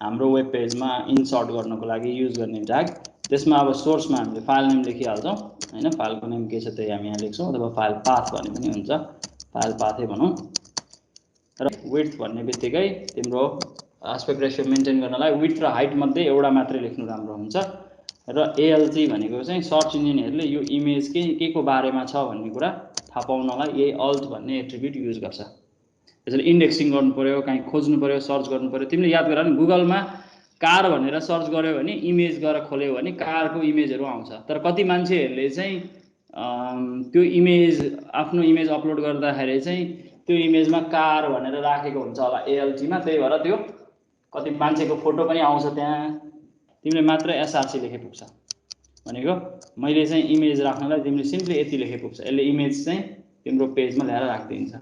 हाम्रो वेब पेजमा इन्सर्ट गर्नको लागि युज गर्ने ट्याग। त्यसमा अब सोर्समा हामीले फाइल नेम लेखिहाल्छौँ हैन, फाइलको नेम के छ त्यही हामी यहाँ लेख्छौँ, अथवा फाइल पाथ भन्ने पनि हुन्छ, फाइल पाथै भनौँ। र विड्थ भन्ने बित्तिकै तिम्रो एस्पेक्ट रेशियो मेन्टेन गर्नलाई विड्थ र हाइट मध्ये एउटा मात्रै लेख्नु राम्रो हुन्छ। र एएलटी भनेको चाहिँ सर्च इन्जिनहरूले यो इमेज के को बारेमा छ भन्ने कुरा थाहा पाउनलाई यही अल्ट भन्ने एट्रिब्युट युज गर्छ। त्यसैले इन्डेक्सिङ गर्नु पर्यो, कहीँ खोज्नु पर्यो, सर्च गर्नु पर्यो। तिमीले याद गर नि, गुगलमा कार भनेर सर्च गर्यो भने इमेज गरेर खोल्यो भने कारको इमेजहरू आउँछ। तर कति मान्छेहरूले चाहिँ त्यो इमेज आफ्नो इमेज अपलोड गर्दाखेरि चाहिँ त्यो इमेजमा कार भनेर राखेको हुन्छ होला एएलटीमा, त्यही भएर त्यो कति मान्छेको फोटो पनि आउँछ त्यहाँ। तिमीले मात्र एसआरसी लेखे पुग्छ भनेको मैले चाहिँ इमेज राख्नलाई तिमीले सिम्पली यति लेखे पुग्छ। यसले इमेज चाहिँ तिम्रो पेजमा ल्याएर राखिदिन्छ।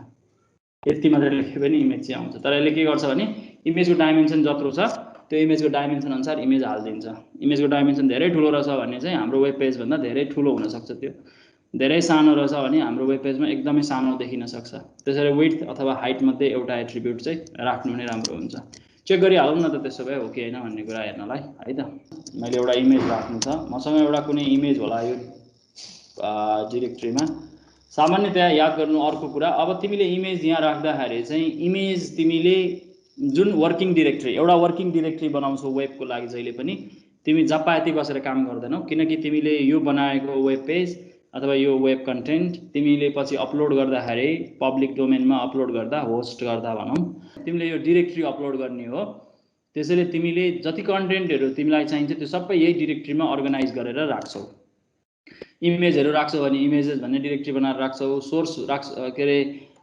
यति मात्र लेखे पनि इमेज चाहिँ आउँछ। तर यसले के गर्छ भने इमेजको डाइमेन्सन जत्रो छ त्यो इमेजको डाइमेन्सन अनुसार इमेज हालिदिन्छ। इमेजको डाइमेन्सन धेरै ठुलो रहेछ भने चाहिँ हाम्रो वेब पेजभन्दा धेरै ठुलो हुनसक्छ, त्यो धेरै सानो रहेछ भने हाम्रो वेब पेजमा एकदमै सानो देखिन सक्छ। त्यसैले विड्थ अथवा हाइट मध्ये एउटा एट्रिब्युट चाहिँ राख्नु नै राम्रो हुन्छ। चेक गरिहालौँ न त त्यसो भए हो कि होइन भन्ने कुरा हेर्नलाई है त। मैले एउटा इमेज राख्नु छ, मसँग एउटा कुनै इमेज होला यो डिरेक्टरीमा। सामान्यतया याद गर्नु अर्को कुरा, अब तिमीले इमेज यहाँ राख्दाखेरि चाहिँ इमेज तिमीले जुन वर्किङ डिरेक्टरी, एउटा वर्किङ डिरेक्टरी बनाउँछौ वेबको लागि जहिले पनि तिमी जपायती बसेर काम गर्दैनौ, किनकि तिमीले यो बनाएको वेब पेज अथवा यो वेब कन्टेन्ट तिमीले पछि अपलोड गर्दाखेरि पब्लिक डोमेनमा अपलोड गर्दा, होस्ट गर्दा भनौँ, तिमीले यो डिरेक्टरी अपलोड गर्ने हो। त्यसैले तिमीले जति कन्टेन्टहरू तिमीलाई चाहिन्छ त्यो सबै यही डिरेक्टरीमा अर्गनाइज गरेर राख्छौ। इमेजहरू राख्छौ भने इमेजेस भन्ने डिरेक्टरी बनाएर राख्छौ। सोर्स के अरे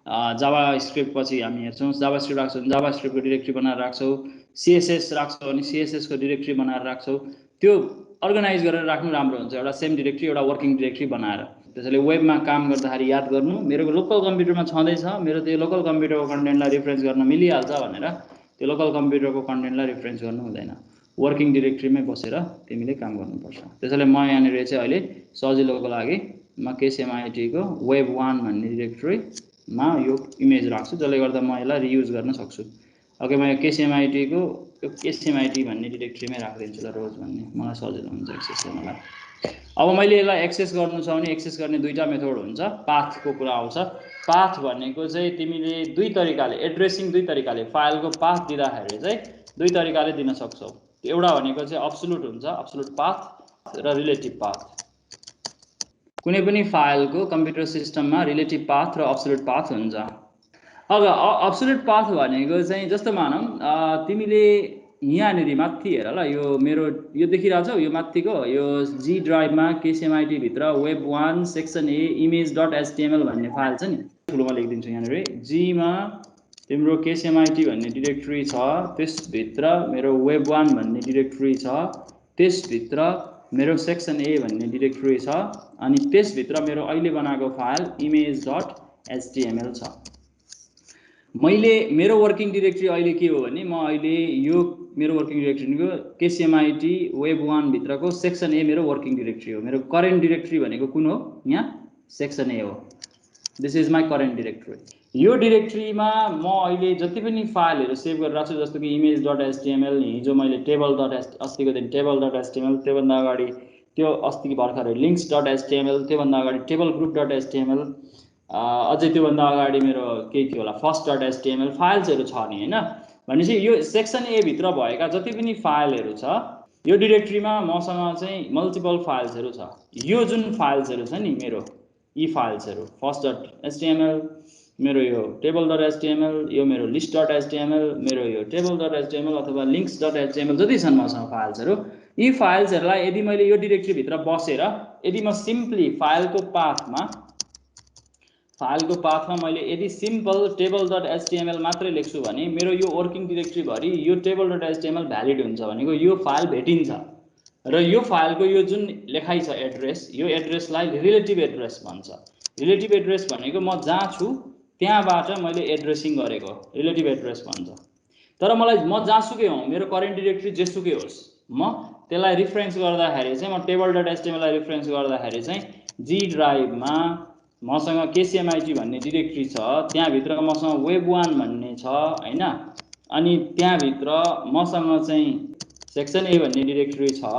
जावास्क्रिप्ट पछि हामी हेर्छौँ, जावास्क्रिप्ट राख्छौ भने जावास्क्रिप्टको डिरेक्टरी बनाएर राख्छौ। सीएसएस राख्छौ भने सीएसएसको डिरेक्टरी बनाएर राख्छौ। त्यो अर्गनाइज गरेर राख्नु राम्रो हुन्छ, एउटा सेम डिरेक्टरी, एउटा वर्किङ डिरेक्टरी बनाएर। त्यसैले वेबमा काम गर्दाखेरि याद गर्नु, मेरो लोकल कम्प्युटरमा छँदैछ, मेरो त्यो लोकल कम्प्युटरको कन्टेन्टलाई रिफरेन्स गर्न मिलिहाल्छ भनेर त्यो लोकल कम्प्युटरको कन्टेन्टलाई रिफरेन्स गर्नु हुँदैन। वर्किङ डिरेक्टरीमै बसेर तिमीले काम गर्नुपर्छ। त्यसैले म यहाँनिर चाहिँ अहिले सजिलोको लागि म केसीएमआईटीको web1 भन्ने डिरेक्टरीमा यो इमेज राख्छु, जसले गर्दा म यसलाई रियुज गर्न सक्छु। ओके, म यो केसीएमआईटीको केसीएमआईटी भन्ने डिरेक्टरीमै राखिदिन्छु ल, रोज भन्ने, मलाई सजिलो हुन्छ एक्सेस गर्नलाई। अब मैले यसलाई एक्सेस गर्नु छ भने एक्सेस गर्ने दुईटा मेथड हुन्छ। पाथको कुरा आउँछ। पाथ भनेको चाहिँ तिमीले दुई तरिकाले, एड्रेसिङ दुई तरिकाले, फाइलको पाथ दिँदाखेरि चाहिँ दुई तरिकाले दिन सक्छौ। एउटा भनेको चाहिँ अब्सोल्युट हुन्छ, अब्सोल्युट पाथ, र रिलेटिभ पाथ। कुनै पनि फाइलको कम्प्युटर सिस्टममा रिलेटिभ पाथ र अब्सोल्युट पाथ हुन्छ। अब अब्सोल्युट पाथ भनेको चाहिँ जस्तो मानौँ तिमीले यहाँनिर माथि हेर ल, यो मेरो यो देखिरहेछौ, यो माथिको यो जी ड्राइभमा केसीएमआईटी भित्र web1 सेक्सन ए image.html भन्ने फाइल छ नि, ठुलोमा लेखिदिन्छु यहाँनिर। जीमा तिम्रो केसीएमआईटी भन्ने डिरेक्टरी छ, त्यसभित्र मेरो web1 भन्ने डिरेक्टरी छ, त्यसभित्र मेरो सेक्सन ए भन्ने डिरेक्टरी छ, अनि त्यसभित्र मेरो अहिले बनाएको फाइल image.html छ। मैले मेरो वर्किङ डिरेक्टरी अहिले के हो भने म अहिले यो मेरो वर्किङ डिरेक्टरीको केसीएमआईटी web1 भित्रको सेक्सन ए मेरो वर्किङ डिरेक्टरी हो। मेरो करेन्ट डिरेक्टरी भनेको कुन हो? यहाँ सेक्सन ए हो। This is my current directory. यो डिरेक्टरीमा म अहिले जति पनि फाइलहरू सेभ गरेर राख्छु, जस्तो कि image.html, हिजो मैले अस्तिको दिन table.html, त्योभन्दा अगाडि त्यो अस्तिको भर्खरै links.html, त्योभन्दा अगाडि table group.html, अझै त्योभन्दा अगाडि मेरो के थियो होला first.html फाइल्सहरू छ नि हैन। भनेपछि यो सेक्सन ए भित्र भएका जति पनि फाइलहरू छ यो डिरेक्टरीमा मसँग चाहिँ मल्टिपल फाइल्सहरू छ। यो जुन फाइल्सहरू छ नि मेरो, यी फाइल्सहरू first.html, मेरो यो table.html, यो मेरो list.html, मेरो यो table.html अथवा links.html जति छन् मसँग फाइल्सहरू, यी फाइल्सहरूलाई यदि मैले यो डिरेक्टरी भित्र बसेर यदि म सिम्पली फाइलको पाथमा मैले यदि सिम्पल table.html मात्रै लेख्छु भने मेरो यो वर्किङ डिरेक्टरी भरि यो table.html भ्यालिड हुन्छ, भनेको यो फाइल भेटिन्छ। र यो फाइलको यो जुन लेखाइ छ एड्रेस, यो एड्रेसलाई रिलेटिभ एड्रेस भन्छ। रिलेटिभ एड्रेस भनेको म जहाँ छु त्यहाँबाट मैले एड्रेसिङ गरेको रिलेटिभ एड्रेस भन्छ। तर मलाई म जहाँसुकै हौँ, मेरो करेन्ट डिरेक्टरी जेसुकै होस्, म त्यसलाई रिफरेन्स गर्दाखेरि चाहिँ म table.html लाई रिफरेन्स गर्दाखेरि चाहिँ जी ड्राइभमा मसँग केसीएमआईटी भन्ने डिरेक्टरी छ, त्यहाँभित्र मसँग web1 भन्ने छ हैन, अनि त्यहाँभित्र मसँग चाहिँ सेक्सन ए भन्ने डिरेक्टरी छ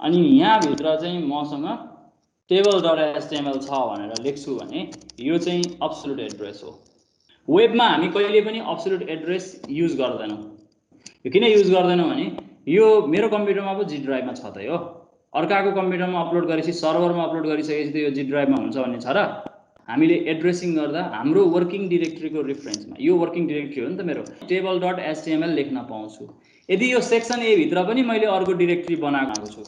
अनि यहाँभित्र चाहिँ मसँग table.html छ भनेर लेख्छु भने यो चाहिँ अब्सोल्युट एड्रेस हो। वेबमा हामी कहिले पनि अब्सोल्युट एड्रेस युज गर्दैनौँ। यो किन युज गर्दैनौँ भने यो मेरो कम्प्युटरमा पो जी ड्राइभमा छ त, यो अर्काको कम्प्युटरमा अपलोड गरेपछि सर्भरमा अपलोड गरिसकेपछि त यो जी ड्राइभमा हुन्छ भन्ने छ र? हामीले एड्रेसिङ गर्दा हाम्रो वर्किङ डिरेक्टरीको रेफरेन्समा, यो वर्किङ डिरेक्टरी हो नि त मेरो, table.html लेख्न पाउँछु। यदि यो सेक्सन ए भित्र पनि मैले अर्को डिरेक्टरी बनाएको छु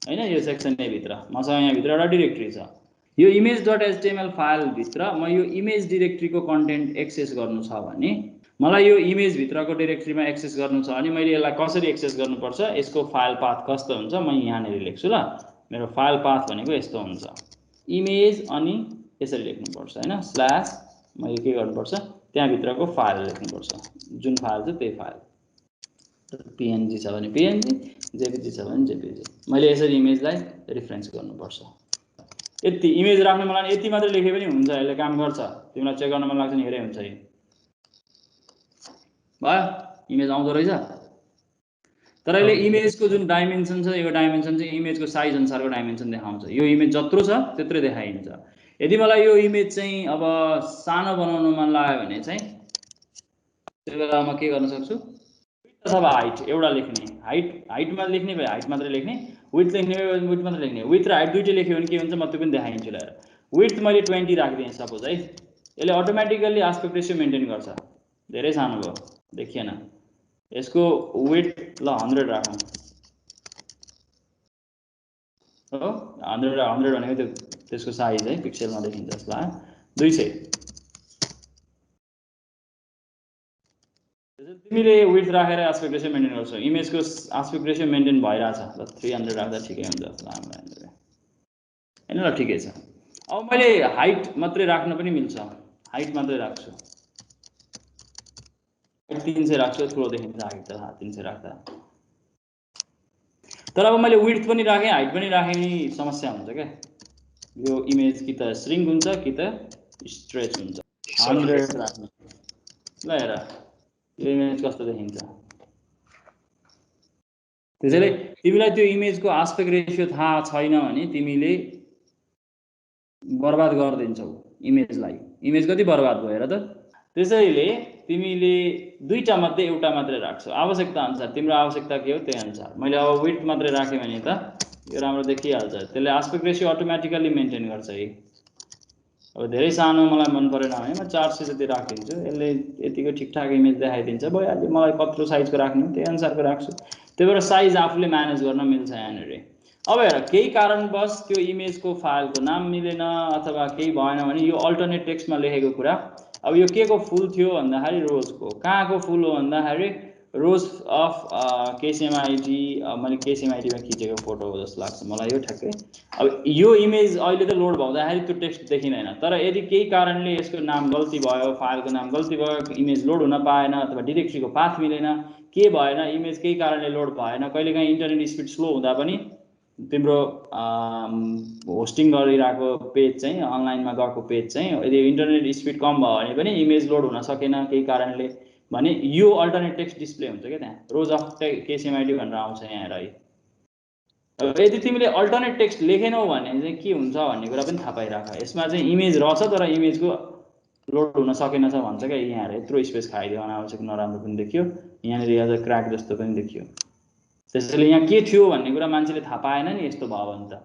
हैन, यो सेक्सन ए भित्र मसँग यहाँभित्र एउटा डिरेक्टरी छ, यो image.html फाइल भित्र म यो इमेज डिरेक्टरीको कन्टेन्ट एक्सेस गर्नु छ भने, मलाई यो इमेज भित्रको डिरेक्टरीमा एक्सेस गर्नु छ भने मैले यसलाई कसरी एक्सेस गर्नुपर्छ, यसको फाइल पाथ कस्तो हुन्छ म यहाँनिर लेख्छु ल। मेरो फाइल पाथ भनेको यस्तो हुन्छ, इमेज अनि यसरी लेख्नुपर्छ हैन, स्ल्यास मैले के गर्नुपर्छ त्यहाँभित्रको फाइल लेख्नुपर्छ, जुन फाइल छ त्यही फाइल, png छ भने png, jpg छ भने jpg। मैले यसरी इमेजलाई रिफरेन्स गर्नुपर्छ। यति इमेज राख्न मलाई यति मात्र लेखे पनि हुन्छ, यसले काम गर्छ। तिमीलाई चेक गर्न मन लाग्छ नि, हेरे हुन्छ। यो भयो, इमेज आउँदो रहेछ। तर यसले इमेजको जुन डाइमेन्सन छ, यो डाइमेन्सन चाहिँ इमेजको साइज अनुसारको डाइमेन्सन देखाउँछ। यो इमेज जत्रो छ त्यत्रै देखाइन्छ। यदि मलाई यो इमेज चाहिँ अब सानो बनाउन मन लाग्यो भने चाहिँ त्यो बेला म के गर्न सक्छु, अथवा हाइट एउटा लेख्ने, हाइटमा लेख्ने भए हाइट मात्रै लेख्ने, विड्थ लेख्ने भए विड्थ मात्रै लेख्ने। विड्थ र हाइट दुईटै लेख्यो भने के हुन्छ म त्यो पनि देखाइदिन्छु। लिएर विड्थ मैले 20 राखिदिएँ सपोज है, यसले अटोमेटिकल्ली आस्पेक्ट रेसियो मेन्टेन गर्छ। धेरै सानो भयो देखिएन, यसको विड्थ ल 100 राखौँ हो, 100 भनेको त्यो त्यसको साइज है, पिक्सलमा देखिन्छ यसलाई 200। तिमीले विड्थ राखेर आस्पेक्ट रेसियो मेन्टेन गर्छौ, इमेजको आस्पेक्ट रेसियो मेन्टेन भइरहेछ ल, 300 राख्दा ठिकै हुन्छ जस्तो लाग्छ हैन ल, ठिकै छ। अब मैले हाइट मात्रै राख्न पनि मिल्छ, हाइट मात्रै राख्छु, 300 राख्छु, ठुलो देखिन्छ हाइट त 300 राख्दा। तर अब मैले विड्थ पनि राखेँ हाइट पनि राखेँ नि समस्या हुन्छ क्या, यो इमेज कि त श्रिङ्क हुन्छ कि त स्ट्रेच हुन्छ। 100 राख्नु ल, हेर यो इमेज कस्तो देखिन्छ। त्यसैले तिमीलाई त्यो इमेजको आस्पेक्ट रेसियो थाहा छैन भने तिमीले बर्बाद गरिदिन्छौ इमेजलाई। इमेज कति बर्बाद भयो हेर त। त्यसैले तिमीले दुईटा मध्ये एउटा मात्रै राख्छौ आवश्यकता अनुसार, तिम्रो आवश्यकता के हो त्यही अनुसार। मैले अब विड्थ मात्रै राखेँ भने त यो राम्रो देखिहाल्छ, त्यसले आस्पेक्ट रेसियो अटोमेटिकल्ली मेन्टेन गर्छ। अब धेरै सानो मलाई मन परेन भने म 400 जति राखिदिन्छु, यसले यतिको ठिकठाक इमेज देखाइदिन्छ, भइहाल्यो। मलाई कत्रो साइजको राख्ने त्यही अनुसारको राख्छु, त्यही भएर साइज आफूले म्यानेज गर्न मिल्छ यहाँनिर। अब हेर केही कारणवश त्यो इमेजको फाइलको नाम मिलेन अथवा केही भएन भने यो अल्टरनेट टेक्स्टमा लेखेको कुरा, अब यो के को फुल थियो भन्दाखेरि रोजको, कहाँको फुल हो भन्दाखेरि रोज अफ केसिएमआइटी, मैले केसिएमआइटीमा खिचेको फोटो हो जस्तो लाग्छ मलाई यो ठ्याक्कै। अब यो इमेज अहिले त लोड भाउँदाखेरि त्यो टेक्स्ट देखिँदैन, तर यदि केही कारणले यसको नाम गल्ती भयो, फाइलको नाम गल्ती भयो, इमेज लोड हुन पाएन अथवा डिरेक्टरीको पाथ मिलेन, के भएन, इमेज केही कारणले लोड भएन, कहिलेकाहीँ इन्टरनेट स्पिड स्लो हुँदा पनि तिम्रो होस्टिङ गरिरहेको पेज चाहिँ, अनलाइनमा गएको पेज चाहिँ यदि इन्टरनेट स्पिड कम भयो भने पनि इमेज लोड हुन सकेन केही कारणले भने यो अल्टरनेट टेक्स्ट डिस्प्ले हुन्छ क्या, त्यहाँ रोज अफ केसिएमआइटी भनेर आउँछ यहाँ हेर है। अब यदि तिमीले अल्टरनेट टेक्स्ट लेखेनौ भने चाहिँ के हुन्छ भन्ने कुरा पनि थाहा पाइराख। यसमा चाहिँ इमेज रहेछ तर इमेजको लोड हुन सकेन छ भन्छ क्या, यहाँ हेर यत्रो स्पेस खाइदियो, अनावश्यक नराम्रो पनि देखियो, यहाँनिर अझ क्र्याक जस्तो पनि देखियो। त्यसैले यहाँ के थियो भन्ने कुरा मान्छेले थाहा पाएन नि यस्तो भयो भने त।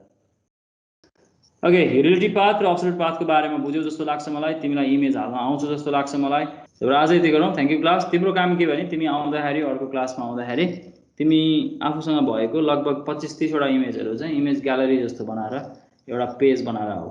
ओके, रिलेटिभ पाथ र अब्सोल्युट पाथको बारेमा बुझ्यौ जस्तो लाग्छ मलाई, तिमीलाई इमेज हाल्न आउँछ जस्तो लाग्छ मलाई। र आज यति गरौँ, थ्याङ्क यू क्लास। तिम्रो काम के भने तिमी आउँदाखेरि अर्को क्लासमा आउँदाखेरि तिमी आफूसँग भएको लगभग 25-30 वटा इमेजहरू चाहिँ इमेज ग्यालरी जस्तो बनाएर एउटा पेज बनाएर आऊ।